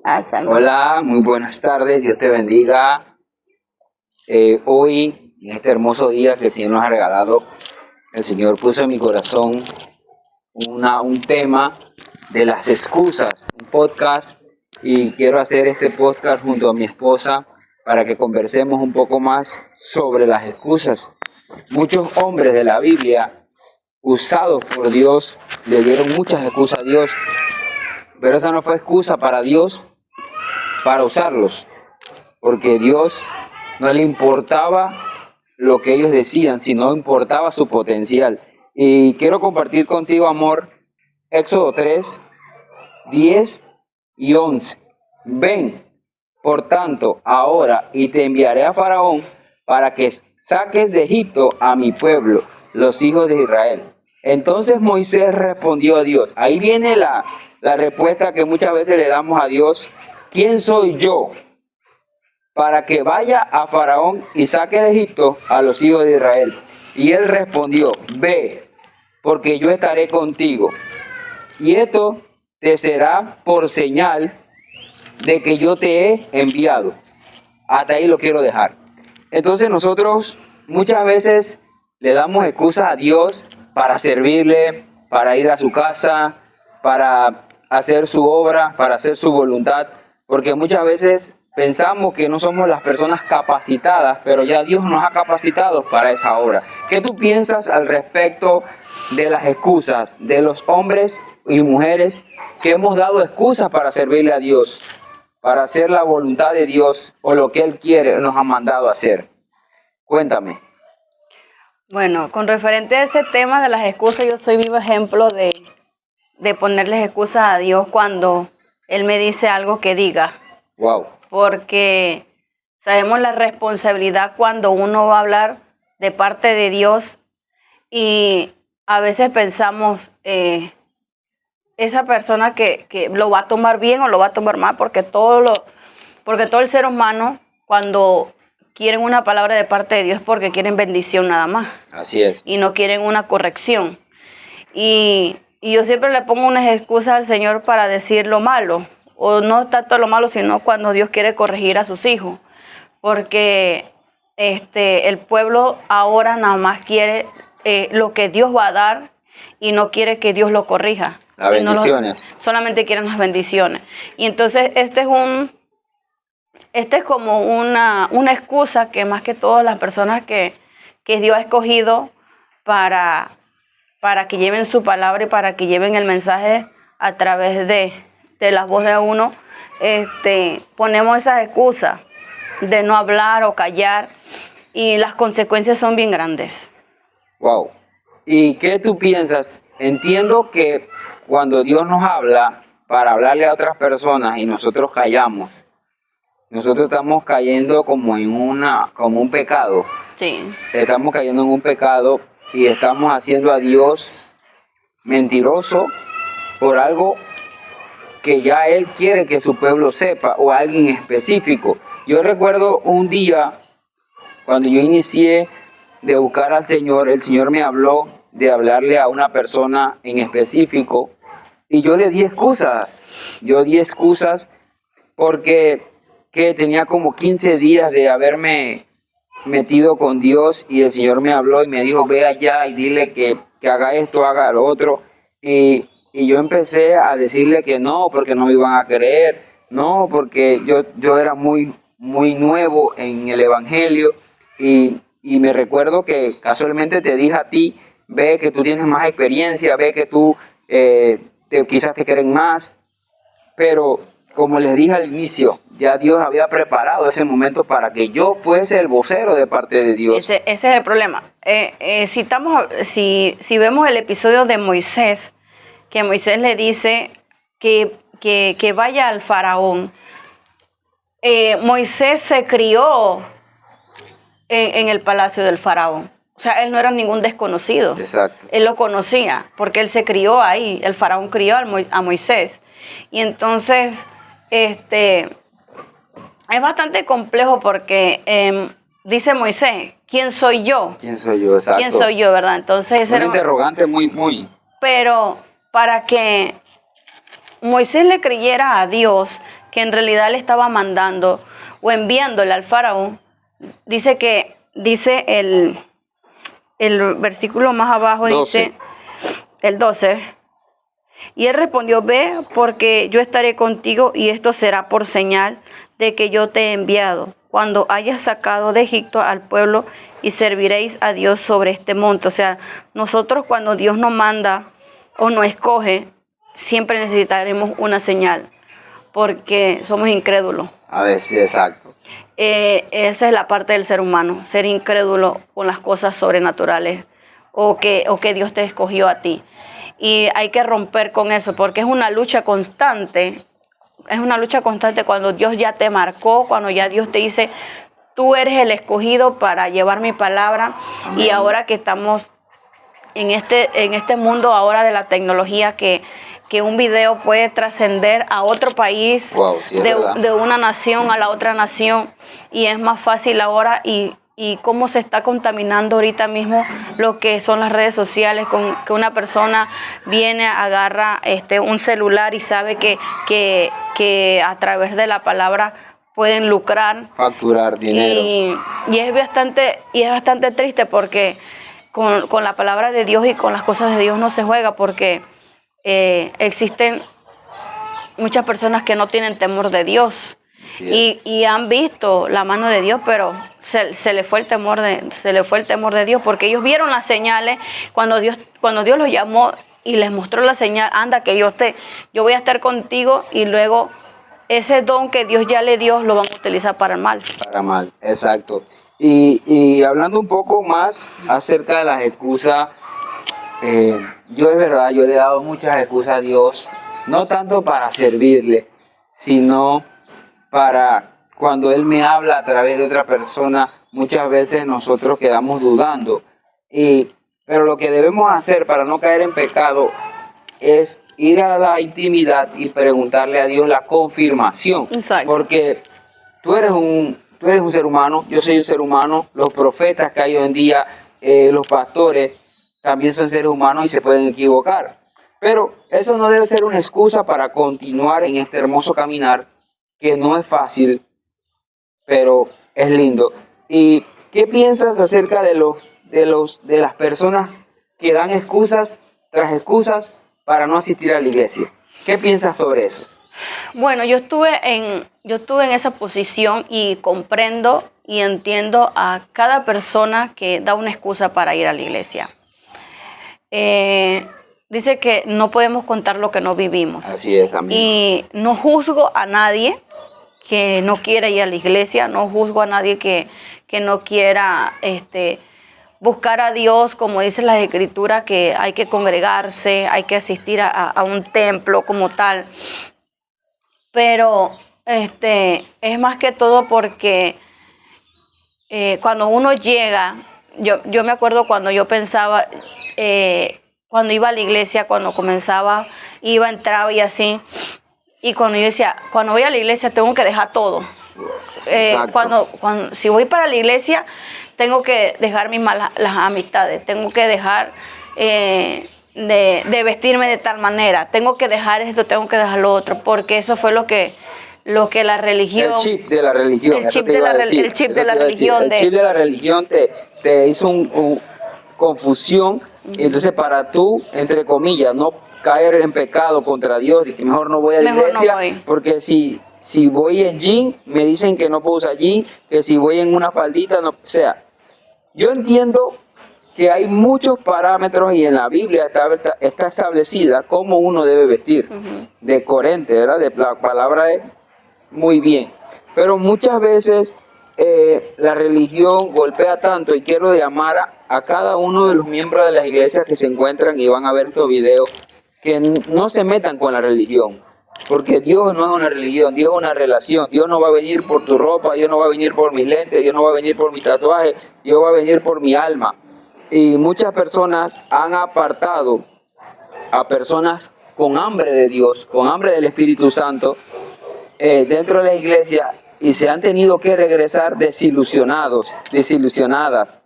Hola, muy buenas tardes, Dios te bendiga. Hoy, en este hermoso día que el Señor nos ha regalado, el Señor puso en mi corazón un tema de las excusas, un podcast, y quiero hacer este podcast junto a mi esposa para que conversemos un poco más sobre las excusas. Muchos hombres de la Biblia, usados por Dios, le dieron muchas excusas a Dios, pero esa no fue excusa para Dios para usarlos, porque Dios no le importaba lo que ellos decían, sino importaba su potencial. Y quiero compartir contigo, amor, Éxodo 3, 10 y 11. Ven, por tanto, ahora, y te enviaré a Faraón para que saques de Egipto a mi pueblo, los hijos de Israel. Entonces Moisés respondió a Dios. Ahí viene la respuesta que muchas veces le damos a Dios. ¿Quién soy yo para que vaya a Faraón y saque de Egipto a los hijos de Israel? Y él respondió, ve, porque yo estaré contigo. Y esto te será por señal de que yo te he enviado. Hasta ahí lo quiero dejar. Entonces nosotros muchas veces le damos excusas a Dios para servirle, para ir a su casa, para hacer su obra, para hacer su voluntad, porque muchas veces pensamos que no somos las personas capacitadas, pero ya Dios nos ha capacitado para esa obra. ¿Qué tú piensas al respecto de las excusas de los hombres y mujeres que hemos dado excusas para servirle a Dios, para hacer la voluntad de Dios o lo que Él quiere, nos ha mandado a hacer? Cuéntame. Bueno, con referente a ese tema de las excusas, yo soy vivo ejemplo de ponerles excusas a Dios cuando Él me dice algo que diga. Wow. Porque sabemos la responsabilidad cuando uno va a hablar de parte de Dios y a veces pensamos, esa persona que lo va a tomar bien o lo va a tomar mal, porque todo el ser humano, cuando quieren una palabra de parte de Dios, porque quieren bendición nada más. Así es. Y no quieren una corrección. Y yo siempre le pongo unas excusas al Señor para decir lo malo, o no tanto lo malo, sino cuando Dios quiere corregir a sus hijos. Porque el pueblo ahora nada más quiere lo que Dios va a dar y no quiere que Dios lo corrija. Las bendiciones. Solamente quieren las bendiciones. Y entonces este es como una excusa que más que todas las personas que Dios ha escogido para que lleven su palabra y para que lleven el mensaje a través de la voz de uno, ponemos esas excusas de no hablar o callar, y las consecuencias son bien grandes. Wow. ¿Y qué tú piensas? Entiendo que cuando Dios nos habla para hablarle a otras personas y nosotros callamos, nosotros estamos cayendo como un pecado. Sí. Estamos cayendo en un pecado y estamos haciendo a Dios mentiroso por algo que ya Él quiere que su pueblo sepa, o alguien específico. Yo recuerdo un día cuando yo inicié de buscar al Señor, el Señor me habló de hablarle a una persona en específico y yo le di excusas. Yo di excusas porque tenía como 15 días de haberme metido con Dios y el Señor me habló y me dijo, ve allá y dile que haga esto, haga lo otro. Y yo empecé a decirle que no, porque no me iban a creer, no, porque yo era muy nuevo en el Evangelio y me recuerdo que casualmente te dije a ti, ve que tú tienes más experiencia, ve que tú quizás te quieren más, pero como les dije al inicio, ya Dios había preparado ese momento para que yo fuese el vocero de parte de Dios. Ese es el problema. Si vemos el episodio de Moisés, que Moisés le dice que vaya al faraón, Moisés se crió en el palacio del faraón. O sea, él no era ningún desconocido. Exacto. Él lo conocía porque él se crió ahí. El faraón crió a Moisés. Y entonces, es bastante complejo porque dice Moisés, ¿quién soy yo? ¿Quién soy yo? Exacto. ¿Quién soy yo, verdad? Entonces, un interrogante muy. Pero para que Moisés le creyera a Dios que en realidad le estaba mandando o enviándole al faraón, dice el versículo más abajo, 12. dice el 12, y él respondió, ve, porque yo estaré contigo y esto será por señal de que yo te he enviado, cuando hayas sacado de Egipto al pueblo y serviréis a Dios sobre este monte. O sea, nosotros cuando Dios nos manda o nos escoge, siempre necesitaremos una señal, porque somos incrédulos. A ver, sí, exacto. Esa es la parte del ser humano, ser incrédulo con las cosas sobrenaturales o que Dios te escogió a ti. Y hay que romper con eso, porque es una lucha constante. Es una lucha constante cuando Dios ya te marcó, cuando ya Dios te dice, tú eres el escogido para llevar mi palabra. Amén. Y ahora que estamos en este mundo ahora de la tecnología, que un video puede trascender a otro país, wow, sí, de una nación a la otra nación, y es más fácil ahora, y cómo se está contaminando ahorita mismo lo que son las redes sociales, con que una persona viene, agarra un celular y sabe que a través de la palabra pueden lucrar, facturar dinero, y es bastante triste, porque con la palabra de Dios y con las cosas de Dios no se juega, porque existen muchas personas que no tienen temor de Los y han visto la mano de Dios, pero se le fue el temor de Dios, porque ellos vieron las señales cuando Dios los llamó y les mostró la señal, anda que yo voy a estar contigo, y luego ese don que Dios ya le dio lo van a utilizar para el mal. Para mal, exacto. Y hablando un poco más acerca de las excusas, yo es verdad, yo le he dado muchas excusas a Dios, no tanto para servirle, sino para cuando Él me habla a través de otra persona. Muchas veces nosotros quedamos dudando, pero lo que debemos hacer para no caer en pecado es ir a la intimidad y preguntarle a Dios la confirmación. Exacto. Porque tú eres un ser humano, yo soy un ser humano, los profetas que hay hoy en día, los pastores, también son seres humanos y se pueden equivocar. Pero eso no debe ser una excusa para continuar en este hermoso caminar, que no es fácil, pero es lindo. ¿Y qué piensas acerca de las personas que dan excusas tras excusas para no asistir a la iglesia? ¿Qué piensas sobre eso? Bueno, yo estuve en esa posición y comprendo y entiendo a cada persona que da una excusa para ir a la iglesia. Dice que no podemos contar lo que no vivimos. Así es, amigo. Y no juzgo a nadie que no quiera ir a la iglesia, no juzgo a nadie que no quiera buscar a Dios, como dice la Escritura, que hay que congregarse, hay que asistir a un templo como tal. Pero es más que todo porque cuando uno llega, yo me acuerdo cuando yo pensaba, cuando iba a la iglesia, cuando comenzaba, entraba y así, y cuando yo decía, cuando voy a la iglesia tengo que dejar todo. Si voy para la iglesia, tengo que dejar las amistades, tengo que dejar de vestirme de tal manera, tengo que dejar esto, tengo que dejar lo otro, porque eso fue lo que la religión... El chip de la religión. El chip de la religión. El chip de la religión te hizo confusión, y entonces para tú, entre comillas, no caer en pecado contra Dios, y que mejor no voy a la iglesia, no voy. Porque si voy en jean, me dicen que no puedo usar jean, que si voy en una faldita, no, o sea, yo entiendo que hay muchos parámetros y en la Biblia está establecida cómo uno debe vestir, de coherente, ¿verdad? La palabra es muy bien, pero muchas veces la religión golpea tanto, y quiero llamar a cada uno de los miembros de las iglesias que se encuentran y van a ver estos videos, que no se metan con la religión, porque Dios no es una religión, Dios es una relación. Dios no va a venir por tu ropa, Dios no va a venir por mis lentes, Dios no va a venir por mi tatuaje, Dios va a venir por mi alma. Y muchas personas han apartado a personas con hambre de Dios, con hambre del Espíritu Santo, dentro de la iglesia, y se han tenido que regresar desilusionadas,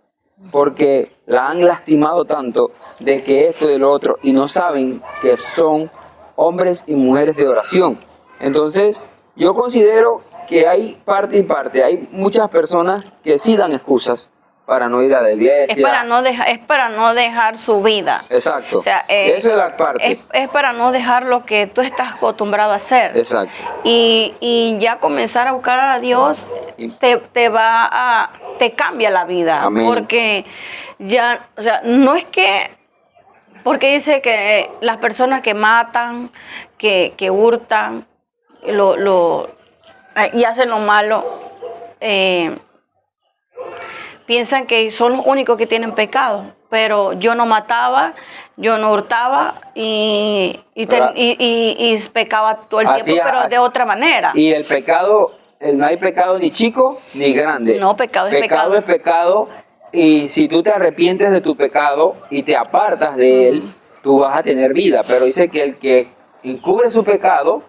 porque la han lastimado tanto de que esto y lo otro, y no saben que son hombres y mujeres de oración. Entonces, yo considero que hay parte y parte. Hay muchas personas que sí dan excusas para no ir a la iglesia. Es para no dejar su vida. Exacto. O sea, esa es la parte. Es para no dejar lo que tú estás acostumbrado a hacer. Exacto. Y ya comenzar a buscar a Dios te cambia la vida. Amén. Porque ya, o sea, no es que, porque dice que las personas que matan, que hurtan, y hacen lo malo, piensan que son los únicos que tienen pecado, pero yo no mataba, yo no hurtaba y pecaba todo el tiempo, pero de otra manera. Y el pecado, no hay pecado ni chico ni grande. No, pecado es pecado. Pecado es pecado, y si tú te arrepientes de tu pecado y te apartas de él, tú vas a tener vida. Pero dice que el que encubre su pecado,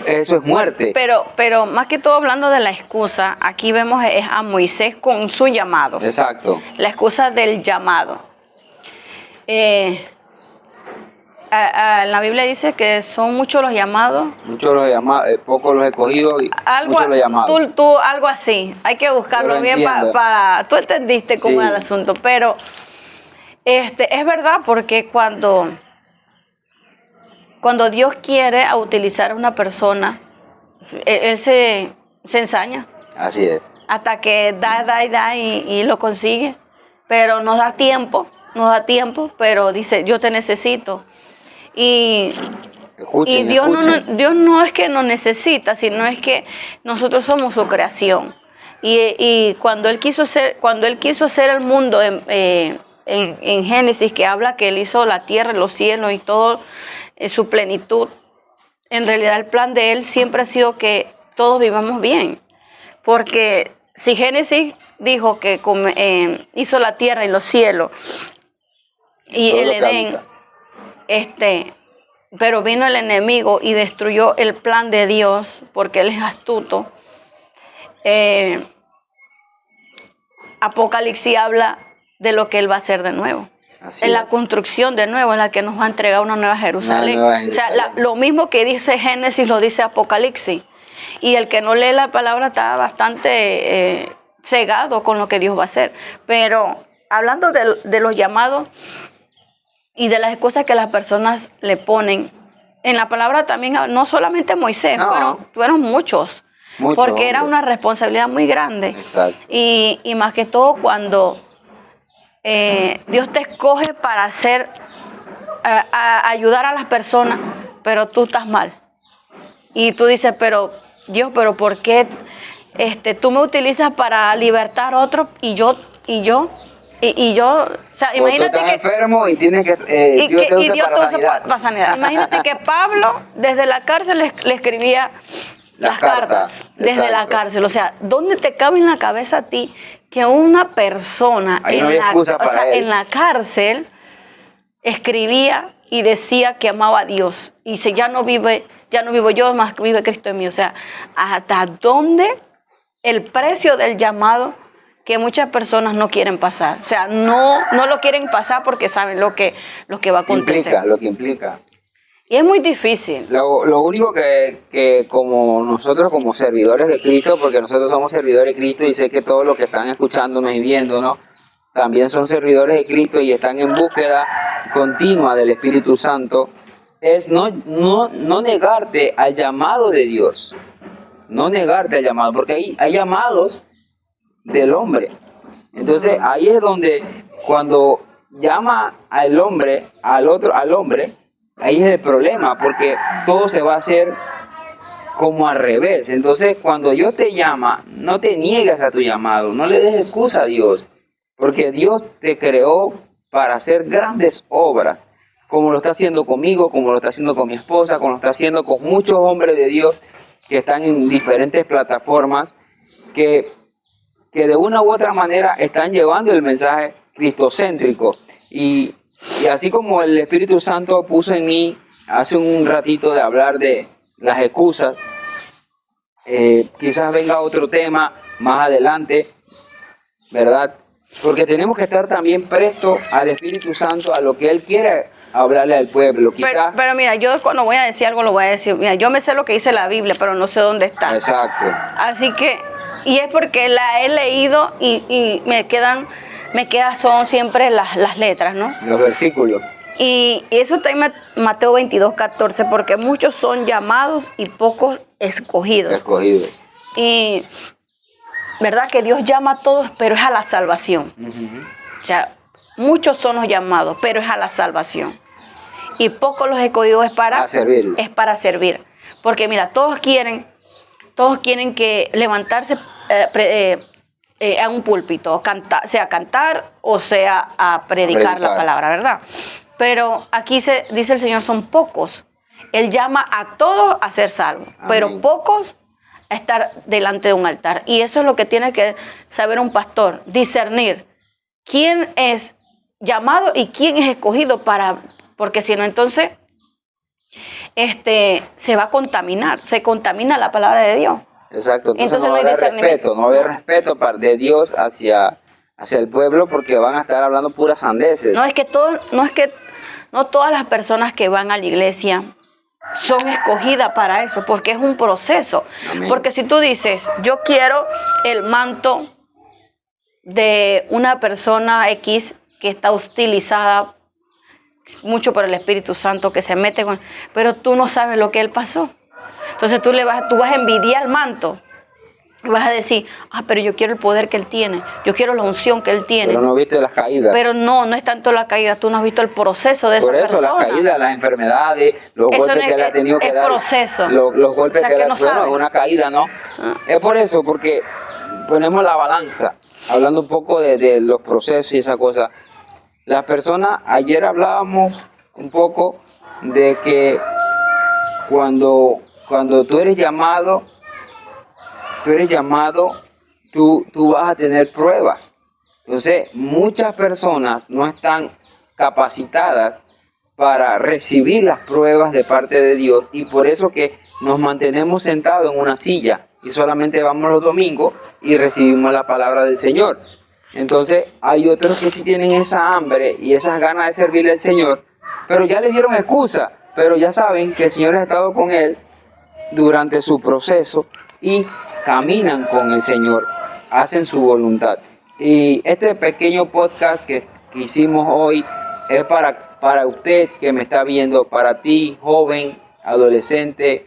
eso es muerte. Pero más que todo hablando de la excusa, aquí vemos a Moisés con su llamado. Exacto. La excusa del llamado. La Biblia dice que son muchos los llamados. Muchos los llamados, pocos los escogidos y muchos los llamados. Tú algo así. Hay que buscarlo bien para... Tú entendiste cómo es el asunto. Pero es verdad, porque cuando Dios quiere utilizar a una persona, Él se ensaña. Así es. Hasta que da y lo consigue. Pero nos da tiempo, pero dice, yo te necesito. Y Dios no es que nos necesita, sino es que nosotros somos su creación. Y cuando Él quiso hacer el mundo en Génesis, que habla que Él hizo la tierra, los cielos y todo en su plenitud, en realidad el plan de Él siempre ha sido que todos vivamos bien. Porque si Génesis dijo que hizo la tierra y los cielos y el Edén, pero vino el enemigo y destruyó el plan de Dios, porque Él es astuto. Apocalipsis habla de lo que Él va a hacer de nuevo. En la construcción de nuevo, en la que nos va a entregar una nueva Jerusalén. O sea, lo mismo que dice Génesis lo dice Apocalipsis. Y el que no lee la palabra está bastante cegado con lo que Dios va a hacer. Pero hablando de los llamados y de las excusas que las personas le ponen, en la palabra también, no solamente Moisés, fueron muchos. Porque era una responsabilidad muy grande. Exacto. Y más que todo cuando Dios te escoge para ayudar a las personas, pero tú estás mal. Y tú dices, pero Dios, pero ¿por qué tú me utilizas para libertar a otros y yo? O sea, imagínate tú estás enfermo y tienes que Dios te usa para sanidad. Imagínate que Pablo desde la cárcel le escribía las cartas desde la cárcel. O sea, ¿dónde te cabe en la cabeza a ti que una persona en la cárcel escribía y decía que amaba a Dios? Y dice, ya no vivo yo, más que vive Cristo en mí. O sea, ¿hasta dónde el precio del llamado que muchas personas no quieren pasar? O sea, no lo quieren pasar porque saben lo que va a acontecer. Lo que implica. Y es muy difícil. Lo único que como nosotros como servidores de Cristo, porque nosotros somos servidores de Cristo y sé que todos los que están escuchándonos y viéndonos también son servidores de Cristo y están en búsqueda continua del Espíritu Santo, es no negarte al llamado de Dios. No negarte al llamado, porque hay llamados del hombre. Entonces ahí es donde cuando llama al hombre, al hombre, ahí es el problema, porque todo se va a hacer como al revés. Entonces, cuando Dios te llama, no te niegues a tu llamado, no le des excusa a Dios, porque Dios te creó para hacer grandes obras, como lo está haciendo conmigo, como lo está haciendo con mi esposa, como lo está haciendo con muchos hombres de Dios que están en diferentes plataformas, que de una u otra manera están llevando el mensaje cristocéntrico. Y así como el Espíritu Santo puso en mí hace un ratito de hablar de las excusas, quizás venga otro tema más adelante, ¿verdad? Porque tenemos que estar también prestos al Espíritu Santo, a lo que Él quiere hablarle al pueblo. Quizás. Pero mira, yo cuando voy a decir algo lo voy a decir. Mira, yo me sé lo que dice la Biblia, pero no sé dónde está. Exacto. Así que, y es porque la he leído y me quedan son siempre las letras, ¿no? Los versículos. Y eso está en Mateo 22:14, porque muchos son llamados y pocos escogidos. Escogidos. Y verdad que Dios llama a todos, pero es a la salvación. O sea, muchos son los llamados, pero es a la salvación. Y pocos los escogidos es para servir. Porque mira, todos quieren que levantarse a un púlpito, cantar o sea a predicar la palabra, ¿verdad? Pero aquí dice el Señor, son pocos. Él llama a todos a ser salvos, pero pocos a estar delante de un altar. Y eso es lo que tiene que saber un pastor, discernir quién es llamado y quién es escogido porque si no, entonces se va a contaminar, se contamina la palabra de Dios. Exacto, entonces no va a haber respeto, no va a haber respeto de Dios hacia el pueblo, porque van a estar hablando puras sandeces. No todas las personas que van a la iglesia son escogidas para eso, porque es un proceso. Amén. Porque si tú dices, yo quiero el manto de una persona X que está utilizada mucho por el Espíritu Santo, que se mete pero tú no sabes lo que él pasó. Entonces tú vas a envidiar el manto. Vas a decir, pero yo quiero el poder que él tiene, yo quiero la unción que él tiene. Pero no viste las caídas. Pero no es tanto la caída, tú no has visto el proceso de esa persona. Por eso las caídas, las enfermedades, los golpes que le ha tenido que dar. Es proceso. Los golpes que le ha dado. Una caída, ¿no? Es por eso, porque ponemos la balanza, hablando un poco de los procesos y esa cosa. Las personas, ayer hablábamos un poco de que cuando tú eres llamado, tú vas a tener pruebas. Entonces, muchas personas no están capacitadas para recibir las pruebas de parte de Dios, y por eso que nos mantenemos sentados en una silla y solamente vamos los domingos y recibimos la palabra del Señor. Entonces, hay otros que sí tienen esa hambre y esas ganas de servirle al Señor, pero ya le dieron excusa, pero ya saben que el Señor ha estado con él durante su proceso y caminan con el Señor, hacen su voluntad. Y este pequeño podcast que hicimos hoy es para usted que me está viendo, para ti, joven, adolescente,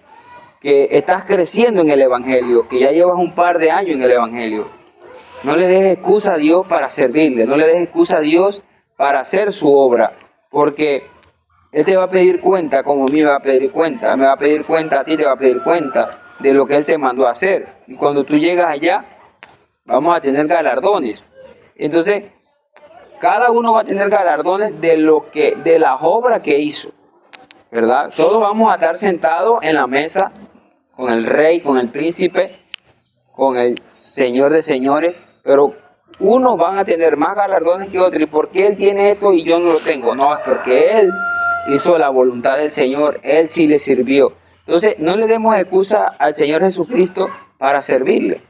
que estás creciendo en el Evangelio, que ya llevas un par de años en el Evangelio. No le des excusa a Dios para servirle, no le des excusa a Dios para hacer su obra, porque Él te va a pedir cuenta, como a mí me va a pedir cuenta, a ti te va a pedir cuenta de lo que Él te mandó a hacer. Y cuando tú llegas allá, vamos a tener galardones. Entonces, cada uno va a tener galardones de las obras que hizo, ¿verdad? Todos vamos a estar sentados en la mesa con el rey, con el príncipe, con el Señor de señores, pero unos van a tener más galardones que otros. ¿Y por qué Él tiene esto y yo no lo tengo? No, es porque Él hizo la voluntad del Señor, Él sí le sirvió. Entonces, no le demos excusa al Señor Jesucristo para servirle.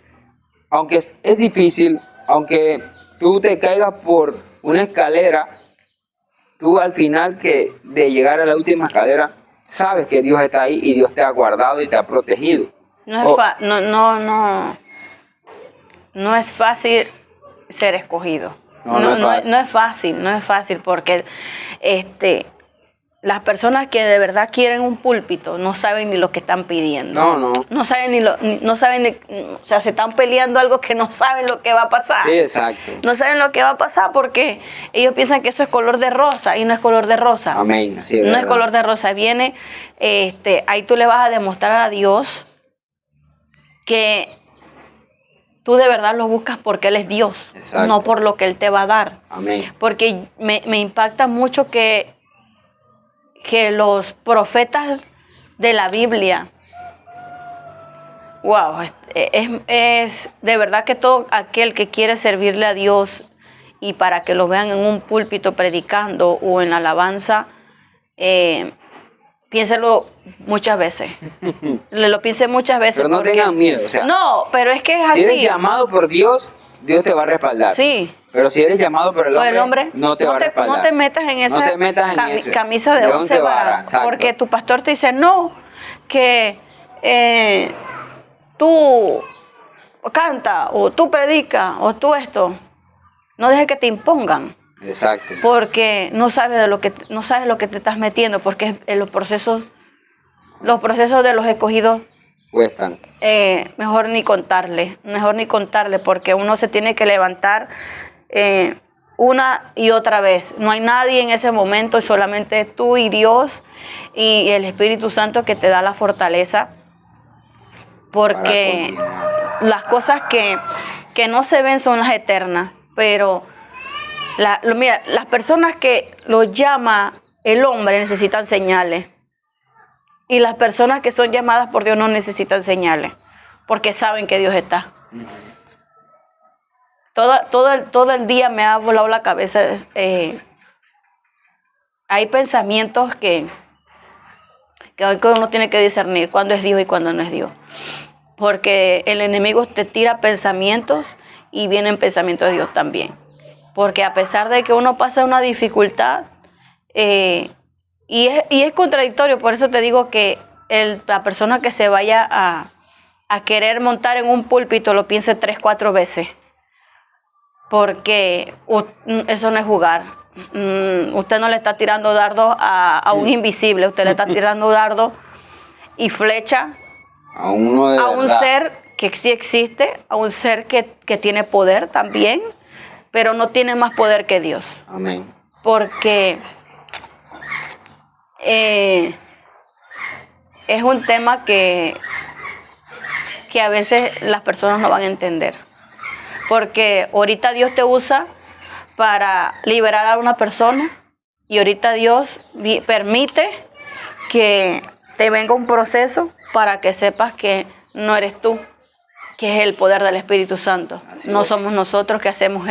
Aunque es difícil, aunque tú te caigas por una escalera, tú al final de llegar a la última escalera, sabes que Dios está ahí y Dios te ha guardado y te ha protegido. No es fácil ser escogido. No es fácil porque las personas que de verdad quieren un púlpito no saben ni lo que están pidiendo. No saben o sea, se están peleando algo que no saben lo que va a pasar. Sí, exacto. No saben lo que va a pasar porque ellos piensan que eso es color de rosa y no es color de rosa. Amén. Así es, no verdad. Es color de rosa. Viene, ahí tú le vas a demostrar a Dios que tú de verdad lo buscas porque Él es Dios, exacto, no por lo que Él te va a dar. Amén. Porque me impacta mucho que los profetas de la Biblia, wow, es de verdad que todo aquel que quiere servirle a Dios y para que lo vean en un púlpito predicando o en alabanza, piénselo muchas veces. Lo piense muchas veces. Pero no tengan miedo. O sea, no, pero es que es así. Si eres llamado por Dios, Dios te va a respaldar. Sí. Pero si eres llamado por el hombre, no te va a respaldar. No te metas en esa camisa de 11 varas. Porque tu pastor te dice, no, que tú canta, o tú predica, o tú esto. No dejes que te impongan. Exacto. Porque no sabes lo que te estás metiendo, porque los procesos de los escogidos cuestan. Mejor ni contarle, porque uno se tiene que levantar una y otra vez. No hay nadie en ese momento, es solamente tú y Dios y el Espíritu Santo que te da la fortaleza, porque las cosas que no se ven son las eternas, pero mira, las personas que lo llama el hombre necesitan señales. Y las personas que son llamadas por Dios no necesitan señales, porque saben que Dios está. Todo el día me ha volado la cabeza. Hay pensamientos que uno tiene que discernir cuándo es Dios y cuándo no es Dios. Porque el enemigo te tira pensamientos y vienen pensamientos de Dios también. Porque a pesar de que uno pasa una dificultad, y es contradictorio, por eso te digo que la persona que se vaya a querer montar en un púlpito lo piense 3, 4 veces. Porque eso no es jugar. Usted no le está tirando dardos a un invisible, usted le está tirando dardos y flecha a un ser que sí existe, a un ser que tiene poder también, pero no tiene más poder que Dios. Amén. Porque es un tema que a veces las personas no van a entender. Porque ahorita Dios te usa para liberar a una persona y ahorita Dios permite que te venga un proceso para que sepas que no eres tú, que es el poder del Espíritu Santo. No somos nosotros que hacemos.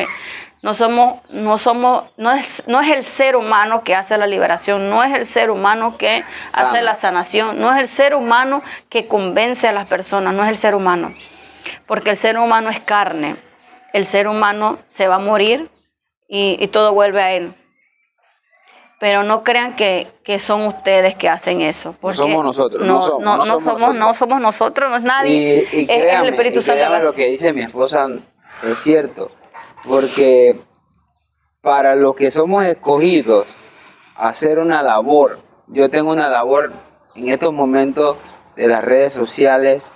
No es el ser humano que hace la liberación, no es el ser humano que hace la sanación, no es el ser humano que convence a las personas, no es el ser humano. Porque el ser humano es carne, el ser humano se va a morir y todo vuelve a él. Pero no crean que son ustedes que hacen eso. No somos nosotros, no somos nosotros, no es nadie, y créame, es el Espíritu Santo. Lo que dice mi esposa es cierto. Porque para los que somos escogidos a hacer una labor, yo tengo una labor en estos momentos de las redes sociales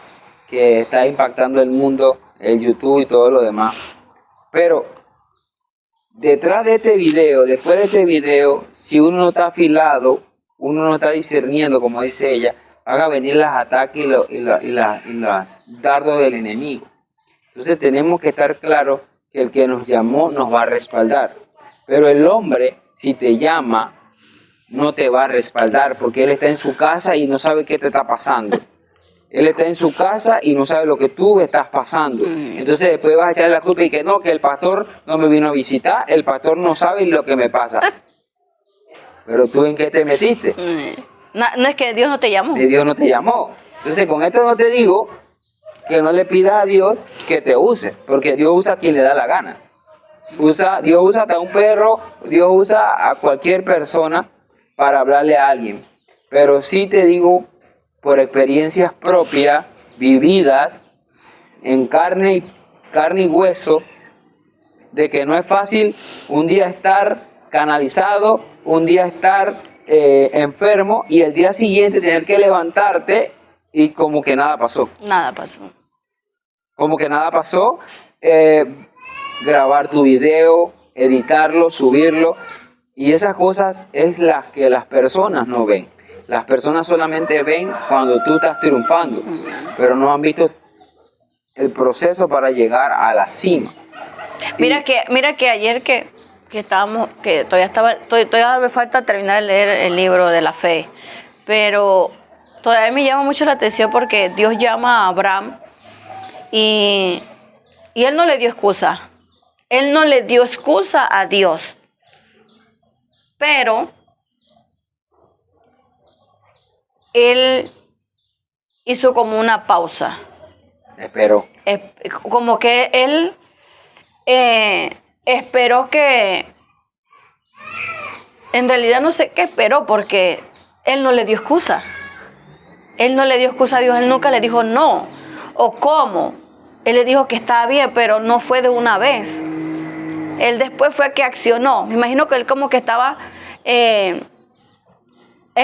que está impactando el mundo, el YouTube y todo lo demás. Pero detrás de este video, después de este video, si uno no está afilado, uno no está discerniendo, como dice ella, van a venir los ataques y los dardos del enemigo. Entonces tenemos que estar claros que el que nos llamó nos va a respaldar. Pero el hombre, si te llama, no te va a respaldar porque él está en su casa y no sabe qué te está pasando. Él está en su casa y no sabe lo que tú estás pasando. Entonces después vas a echarle la culpa y que no, que el pastor no me vino a visitar, el pastor no sabe lo que me pasa. Pero tú, ¿en qué te metiste? No es que Dios no te llamó. Dios no te llamó. Entonces con esto no te digo que no le pidas a Dios que te use, porque Dios usa a quien le da la gana. Dios usa hasta un perro, Dios usa a cualquier persona para hablarle a alguien. Pero sí te digo, por experiencias propias, vividas, en carne y hueso, de que no es fácil un día estar canalizado, un día estar enfermo y el día siguiente tener que levantarte y como que nada pasó. Nada pasó. Como que nada pasó. Grabar tu video, editarlo, subirlo. Y esas cosas es las que las personas no ven. Las personas solamente ven cuando tú estás triunfando, pero no han visto el proceso para llegar a la cima. Mira que ayer que estábamos, que todavía me falta terminar de leer el libro de la fe, pero todavía me llama mucho la atención porque Dios llama a Abraham y él no le dio excusa. Él no le dio excusa a Dios. Pero él hizo como una pausa. Espero. Como que él esperó que, en realidad no sé qué esperó, porque él no le dio excusa. Él no le dio excusa a Dios, él nunca le dijo no, o cómo. Él le dijo que estaba bien, pero no fue de una vez. Él después fue que accionó. Me imagino que él como que estaba... es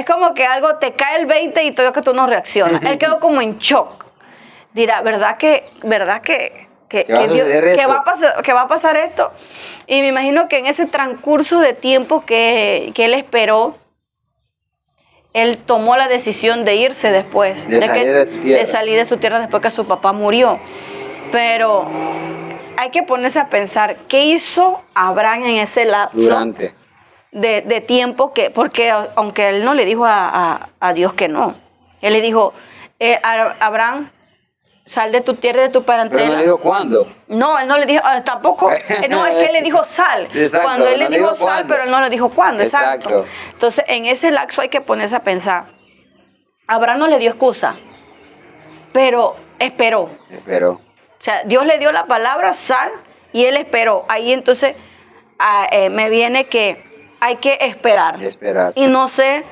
como que algo te cae el 20 y todavía que tú no reaccionas. Él quedó como en shock. Dirá, ¿verdad que va a pasar esto? Y me imagino que en ese transcurso de tiempo que él esperó, él tomó la decisión de irse después. De salir de su tierra después que su papá murió. Pero hay que ponerse a pensar, ¿qué hizo Abraham en ese lapso de tiempo? Porque aunque él no le dijo a Dios que no, él le dijo, Abraham, sal de tu tierra y de tu parentela. ¿Pero no le dijo cuándo? No, él no le dijo, tampoco, no, es que él le dijo sal. Exacto, cuando él le no dijo dijo sal, cuándo. pero él no le dijo cuándo, Exacto. Entonces, en ese lapso hay que ponerse a pensar. Abraham no le dio excusa, pero esperó. O sea, Dios le dio la palabra sal y él esperó. Ahí entonces me viene que hay que esperar. Y no ser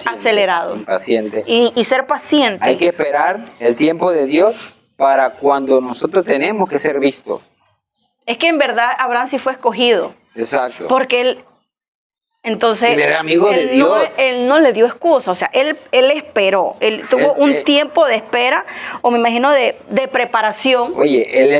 acelerado. Impaciente. Y ser paciente. Hay que esperar el tiempo de Dios para cuando nosotros tenemos que ser vistos. Es que en verdad Abraham sí fue escogido. Exacto. Porque él, entonces, él era amigo de Dios. Él no le dio excusa, o sea, él esperó. Él tuvo un tiempo de espera, o me imagino de preparación. Oye, él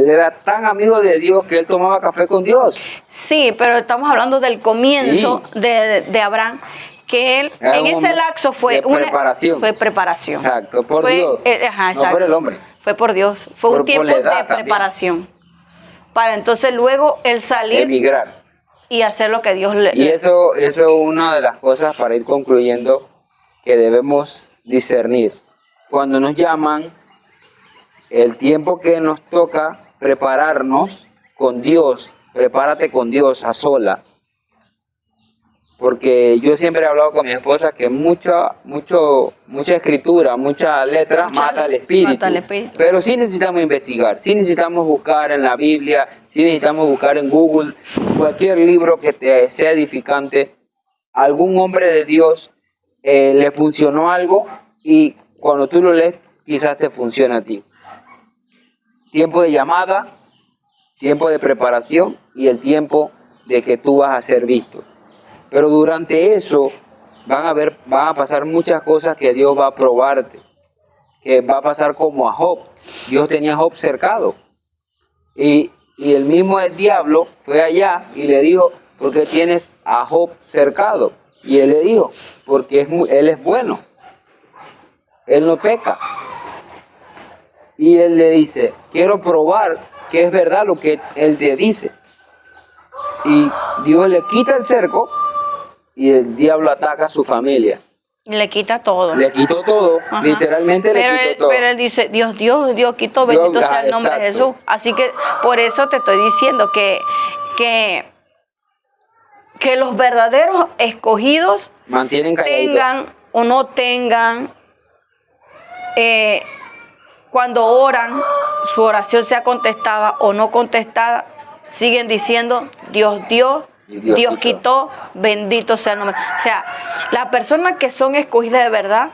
era tan amigo de Dios que él tomaba café con Dios. Sí, pero estamos hablando del comienzo de Abraham, que él era en ese lapso fue preparación. Fue preparación. Exacto, por Dios. Exacto. No por el hombre. Fue por Dios. Fue un tiempo de preparación. Para entonces luego él salir. Emigrar. Y hacer lo que Dios le... Y eso es una de las cosas, para ir concluyendo, que debemos discernir. Cuando nos llaman, el tiempo que nos toca prepararnos con Dios, prepárate con Dios a sola. Porque yo siempre he hablado con mi esposa que mucha escritura, mucha letra mata al espíritu. Pero sí necesitamos investigar, sí necesitamos buscar en la Biblia, sí necesitamos buscar en Google, cualquier libro que te sea edificante. Algún hombre de Dios le funcionó algo y cuando tú lo lees quizás te funcione a ti. Tiempo de llamada, tiempo de preparación y el tiempo de que tú vas a ser visto. Pero durante eso van a pasar muchas cosas que Dios va a probarte. Que va a pasar como a Job. Dios tenía a Job cercado. Y el mismo diablo fue allá y le dijo, ¿por qué tienes a Job cercado? Y él le dijo, porque él es bueno. Él no peca. Y él le dice, quiero probar que es verdad lo que él te dice. Y Dios le quita el cerco. Y el diablo ataca a su familia. Le quita todo. Le quitó todo, literalmente le quitó todo. Pero él dice, Dios quitó, bendito sea el nombre de Jesús. Así que por eso te estoy diciendo que los verdaderos escogidos tengan o no tengan, cuando oran, su oración sea contestada o no contestada, siguen diciendo, Dios dio, Dios quitó, bendito sea el nombre. O sea, las personas que son escogidas de verdad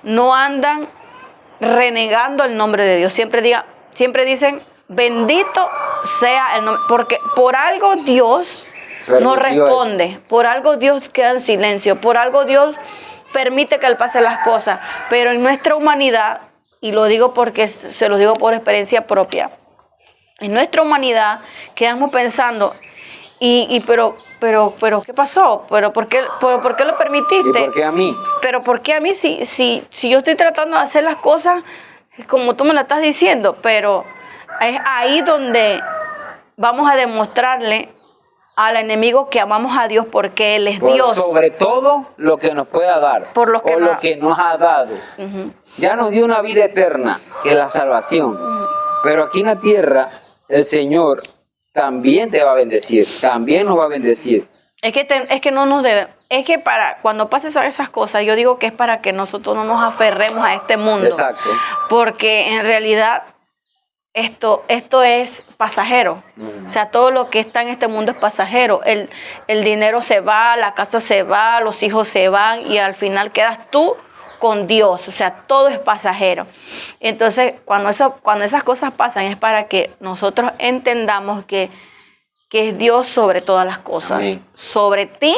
no andan renegando el nombre de Dios. Siempre dicen, bendito sea el nombre. Porque por algo Dios no responde. Por algo Dios queda en silencio. Por algo Dios permite que Él pase las cosas. Pero en nuestra humanidad, y lo digo porque se lo digo por experiencia propia, en nuestra humanidad quedamos pensando... Pero ¿qué pasó? ¿Por qué lo permitiste? ¿Y por qué a mí? Pero ¿por qué a mí si yo estoy tratando de hacer las cosas como tú me las estás diciendo? Pero es ahí donde vamos a demostrarle al enemigo que amamos a Dios porque Él es Dios. Sobre todo lo que nos pueda dar. Lo que nos ha dado. Ya nos dio una vida eterna, que es la salvación. Pero aquí en la tierra, el Señor también te va a bendecir, también nos va a bendecir. Es que no nos debe, es que cuando pases esas cosas, yo digo que es para que nosotros no nos aferremos a este mundo. Exacto. Porque en realidad esto es pasajero. O sea, todo lo que está en este mundo es pasajero. El dinero se va, la casa se va, los hijos se van y al final quedas tú con Dios. O sea, todo es pasajero. Entonces, cuando esas cosas pasan es para que nosotros entendamos que es Dios sobre todas las cosas. Amén. Sobre ti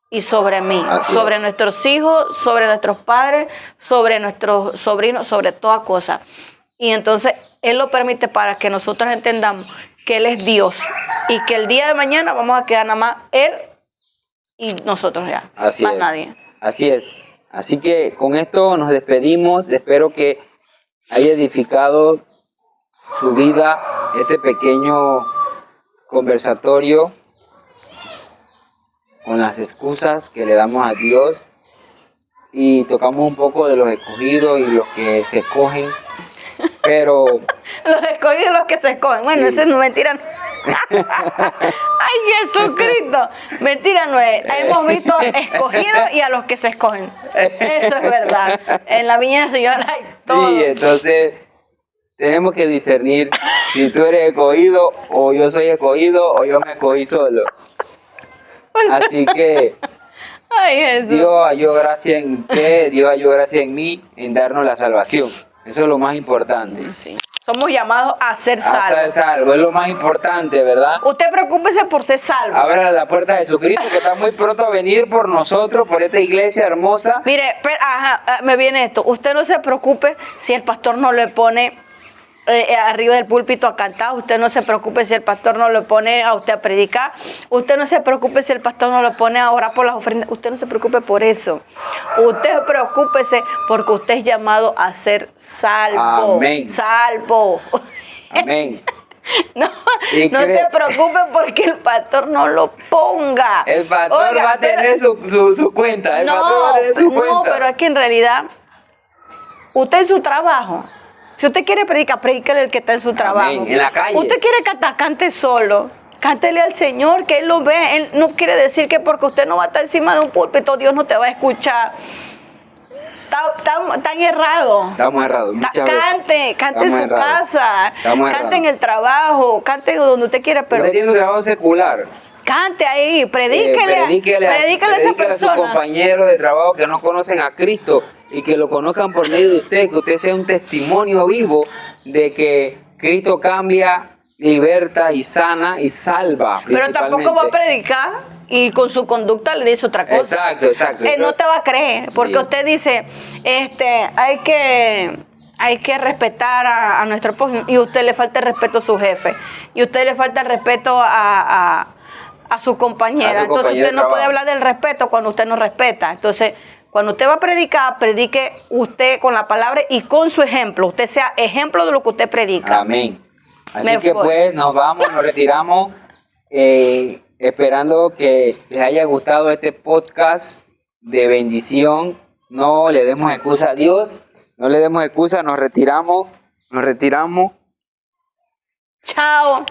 y sobre mí. Así sobre es. Nuestros hijos, sobre nuestros padres, sobre nuestros sobrinos, sobre toda cosa. Y entonces Él lo permite para que nosotros entendamos que Él es Dios y que el día de mañana vamos a quedar nada más Él y nosotros ya. Así más es. Nadie. Así es. Así que con esto nos despedimos. Espero que haya edificado su vida este pequeño conversatorio con las excusas que le damos a Dios y tocamos un poco de los escogidos y los que se escogen. Pero los escogidos y los que se escogen. Bueno, sí. Eso no es mentira. Ay, Jesucristo. Mentira no es. Hemos visto escogidos y a los que se escogen. Eso es verdad. En la viña del Señor hay todo. Sí, entonces tenemos que discernir si tú eres escogido o yo soy escogido o yo me escogí solo. Así que ay, Jesús. Dios halló gracia en usted, Dios halló gracia en mí, en darnos la salvación. Eso es lo más importante. Sí. Somos llamados a ser salvos. A ser salvos, es lo más importante, ¿verdad? Usted preocúpese por ser salvo. Abra la puerta de Jesucristo, que está muy pronto a venir por nosotros, por esta iglesia hermosa. Mire, me viene esto. Usted no se preocupe si el pastor no le pone arriba del púlpito a cantar. Usted no se preocupe si el pastor no le pone a usted a predicar. Usted no se preocupe si el pastor no le pone a orar por las ofrendas. Usted no se preocupe por eso. Usted preocúpese porque usted es llamado a ser salvo. Amén. Salvo. Amén. No se preocupe porque el pastor no lo ponga. El pastor va a tener su cuenta. El pastor va a tener su cuenta. No, pero es que en realidad usted en su trabajo, si usted quiere predicar, predícale el que está en su trabajo. Amén. En la calle. Usted quiere cantar, cante solo. Cántele al Señor, que Él lo ve. Él no quiere decir que porque usted no va a estar encima de un púlpito, Dios no te va a escuchar. Tan errado. Estamos errados. Cante en su casa. Cante en el trabajo. Cante donde usted quiera. Pero usted tiene un trabajo secular. Cante ahí, predíquele a esa persona. A sus compañeros de trabajo que no conocen a Cristo y que lo conozcan por medio de usted, que usted sea un testimonio vivo de que Cristo cambia, liberta y sana y salva. Pero tampoco va a predicar y con su conducta le dice otra cosa. Exacto. Él no te va a creer, porque sí. Usted dice, hay que respetar a nuestro pueblo y usted le falta el respeto a su jefe y usted le falta el respeto a su compañera. Entonces usted no puede hablar del respeto cuando usted no respeta. Entonces, cuando usted va a predicar, predique usted con la palabra y con su ejemplo. Usted sea ejemplo de lo que usted predica. Amén. Así que pues nos vamos, nos retiramos, esperando que les haya gustado este podcast de bendición. No le demos excusa a Dios, no le demos excusa, nos retiramos. Chao.